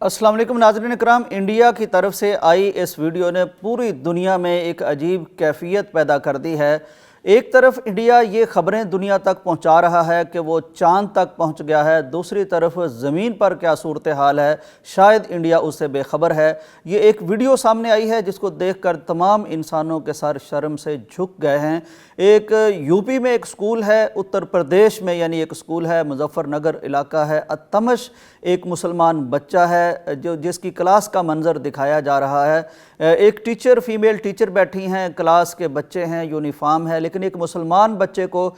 अस्सलाम वालेकुम नाज़रीन इकराम। इंडिया की तरफ से आई इस वीडियो ने पूरी दुनिया में एक अजीब कैफियत पैदा कर दी है। एक तरफ इंडिया ये ख़बरें दुनिया तक पहुंचा रहा है कि वो चांद तक पहुंच गया है, दूसरी तरफ ज़मीन पर क्या सूरत हाल है शायद इंडिया उससे बेखबर है। ये एक वीडियो सामने आई है जिसको देखकर तमाम इंसानों के सर शर्म से झुक गए हैं। एक यूपी में एक स्कूल है, उत्तर प्रदेश में यानी एक स्कूल है, मुजफ्फरनगर इलाका है, अतमश एक मुसलमान बच्चा है जिसकी क्लास का मंज़र दिखाया जा रहा है। एक टीचर, फीमेल टीचर बैठी हैं, क्लास के बच्चे हैं, यूनिफॉर्म है, लेकिन एक मुसलमान बच्चे को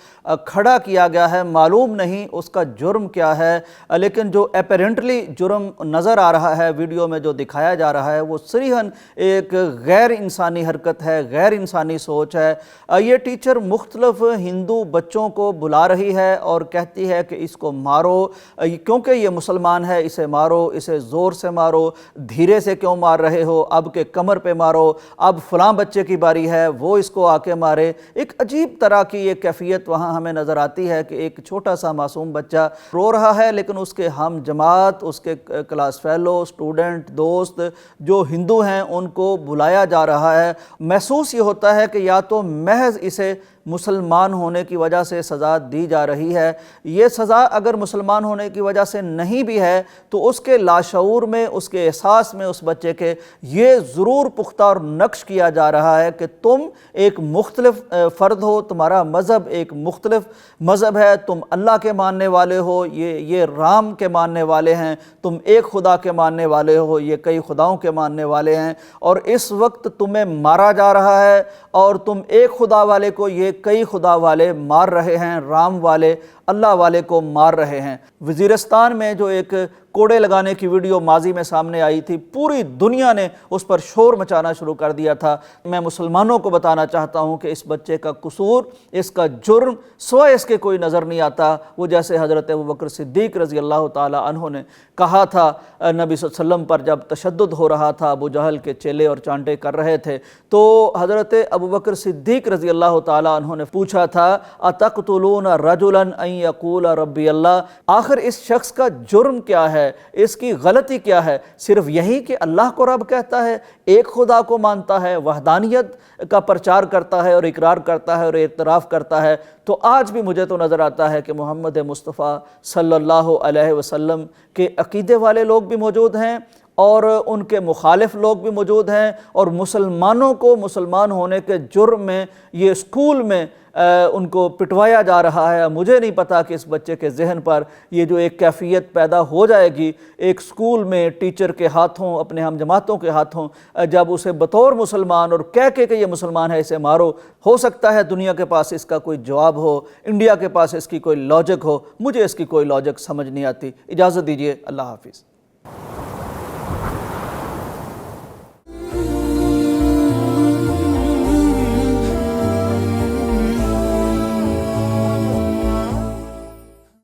खड़ा किया गया है। मालूम नहीं उसका जुर्म क्या है, लेकिन जो एपरेंटली जुर्म नज़र आ रहा है वीडियो में जो दिखाया जा रहा है वो सरीहन एक गैर इंसानी हरकत है, गैर इंसानी सोच है। ये टीचर मुख्तलिफ हिंदू बच्चों को बुला रही है और कहती है कि इसको मारो क्योंकि ये मुसलमान है, इसे मारो, इसे ज़ोर से मारो, धीरे से क्यों मार रहे हो, अब के कमर पे मारो, अब फलां बच्चे की बारी है वो इसको आके मारे। एक अजीब तरह की ये कैफियत वहाँ हमें नज़र आती है कि एक छोटा सा मासूम बच्चा रो रहा है लेकिन उसके हम जमात, उसके क्लास फेलो, स्टूडेंट, दोस्त जो हिंदू हैं उनको बुलाया जा रहा है। महसूस ये होता है कि या तो महज इसे मुसलमान होने की वजह से सज़ा दी जा रही है, ये सज़ा अगर मुसलमान होने की वजह से नहीं भी है तो उसके लाशऊर में, उसके एहसास में उस बच्चे के ये ज़रूर पुख्ता और नक्श किया जा रहा है कि तुम एक मुख्तलिफ फ़र्द हो, तुम्हारा मज़हब एक मुख्तलिफ मज़हब है, तुम अल्लाह के मानने वाले हो, ये राम के मानने वाले हैं, तुम एक खुदा के मानने वाले हो, ये कई खुदाओं के मानने वाले हैं और इस वक्त तुम्हें मारा जा रहा है और तुम एक खुदा वाले को ये कई खुदा वाले मार रहे हैं, राम वाले, अल्लाह वाले को मार रहे हैं। वज़ीरिस्तान में जो एक कोड़े लगाने की वीडियो माजी में सामने आई थी, पूरी दुनिया ने उस पर शोर मचाना शुरू कर दिया था। मैं मुसलमानों को बताना चाहता हूँ कि इस बच्चे का कसूर, इसका जुर्म सिवाय इसके कोई नज़र नहीं आता। वो जैसे हज़रत अबू बकर सिद्दीक़ रज़ी अल्लाह ताला अन्हु ने कहा था नबी सल्लल्लाहु अलैहि वसल्लम पर जब तशद्दुद हो रहा था, अबू जहल के चेले और चांटे कर रहे थे, तो हज़रत अबू बकर सिद्दीक़ रज़ी अल्लाह ताला अन्हु ने पूछा था अतक़्तुलून रजुलन अन यक़ूल रब्बी अल्लाह, आखिर इस शख्स का जुर्म क्या है, इसकी गलती क्या है? सिर्फ यही कि अल्लाह को रब कहता है, एक खुदा को मानता है, वहदानियत का प्रचार करता है और इकरार करता है और एतराफ़ करता है। तो आज भी मुझे तो नज़र आता है कि मोहम्मद मुस्तफ़ा सल्लल्लाहु अलैहि वसल्लम के अक़ीदे वाले लोग भी मौजूद हैं और उनके मुखालिफ लोग भी मौजूद हैं और मुसलमानों को मुसलमान होने के जुर्म में ये स्कूल में उनको पिटवाया जा रहा है। मुझे नहीं पता कि इस बच्चे के जहन पर ये जो एक कैफियत पैदा हो जाएगी एक स्कूल में टीचर के हाथों, अपने हम जमातों के हाथों, जब उसे बतौर मुसलमान और कह के ये मुसलमान है इसे मारो, हो सकता है दुनिया के पास इसका कोई जवाब हो, इंडिया के पास इसकी कोई लॉजिक हो। मुझे इसकी कोई लॉजिक समझ नहीं आती। इजाज़त दीजिए, अल्लाह हाफिज़।